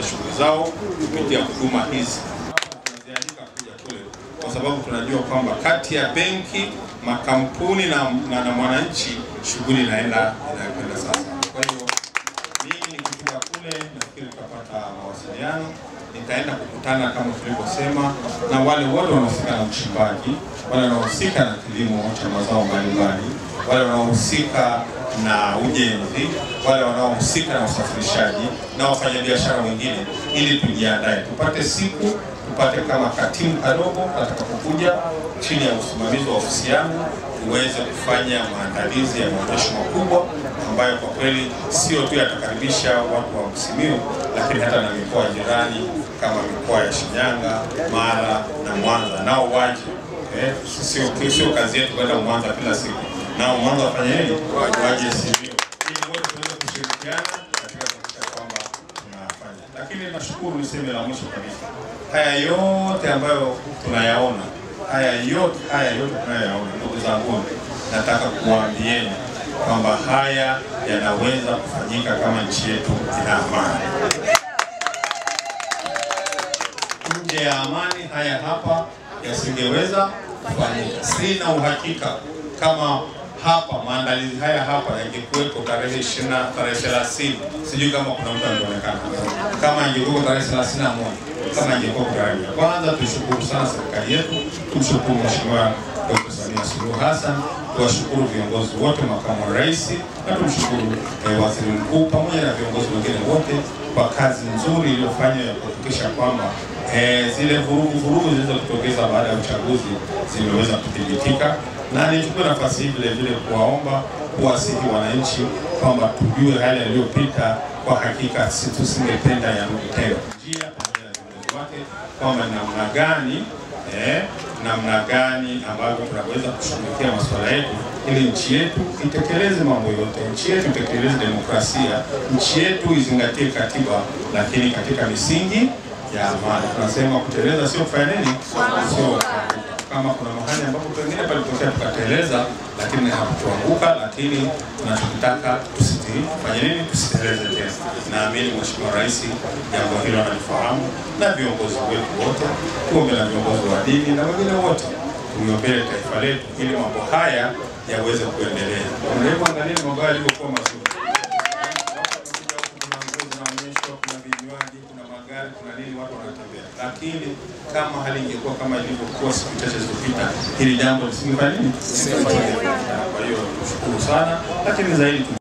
shughuli zao kupitia huduma hizi. Tunazialika kuja kule kwa sababu tunajua kwamba kati ya benki, makampuni na mwananchi shughuli inakwenda sasa. Kwa hiyo mimi nikifika kule nafikiri tutapata mawasiliano. Nitaenda kukutana kama tulivyosema na wale wote wanaohusika na uchimbaji, wale wanaohusika na kilimo cha mazao mbalimbali, wale wanaohusika na ujenzi, wale wanaohusika na usafirishaji na wafanyabiashara wengine, ili tujiandae tupate siku, tupate kama katimu kadogo atakapokuja chini ya usimamizi wa ofisi yangu tuweze kufanya maandalizi ya maonyesho makubwa ambayo kwa kweli sio tu yatakaribisha watu wa Simiyu, lakini hata na mikoa jirani kama mikoa ya Shinyanga, Mara na Mwanza nao waje. Sio kazi yetu kwenda Mwanza kila siku. Nao Mwanza wafanye nini? Waje Simiyu. Ili wote tuweze kushirikiana katika kuhakikisha kwamba tunafanya. Lakini nashukuru, niseme la mwisho kabisa. Haya yote ambayo tunayaona, ndugu zangu, nataka kuwaambieni kwamba haya yanaweza kufanyika kama nchi yetu ina amani. Nje ya amani haya hapa yasingeweza kufanyika. Sina uhakika kama hapa maandalizi haya hapa yangekuwepo tarehe 30, sijui kama kuna mtu anaonekana. Kama ingekuwa tarehe 31, kama ingekuwa tarehe. Kwanza tushukuru sana serikali yetu, tumshukuru Mheshimiwa Dr. Samia Suluhu Hassan, tuwashukuru viongozi wote, makamu wa rais, na tumshukuru waziri mkuu pamoja na viongozi wengine wote kwa kazi nzuri iliyofanywa ya kuhakikisha kwamba zile vurugu zilizotokeza baada ya uchaguzi zimeweza kudhibitika. Na nichukue nafasi hii vile kuwaomba, kuwasihi wananchi kwamba tujue hali iliyopita kwa hakika sisi tusingependa yarudi tena. Njia pamoja na viongozi wake kwamba namna gani ambavyo tunaweza kushughulikia masuala yetu ili nchi yetu itekeleze mambo yote, nchi yetu itekeleze demokrasia, nchi yetu izingatie katiba, lakini katika misingi ya amani. Tunasema kuteleza sio kufanya nini? Sio kama kuna mahali ambapo pengine palitokea tukateleza, lakini hakutuanguka, lakini tunachotaka tusifanye nini? Tusiteleze tena. Naamini Mheshimiwa Rais jambo hilo analifahamu, na viongozi wetu wote, tuombe na viongozi wa dini na wengine wote, tuombee taifa letu ili mambo haya yaweze kuendelea. Angalia mambo haya yalivyokuwa mazuri. Kuna vinywaji, kuna magari, kuna nini, watu wanatembea. Lakini kama hali ingekuwa kama ilivyokuwa siku chache zilizopita, hili jambo lisingefanya nini? Kwa hiyo tushukuru sana, lakini zaidi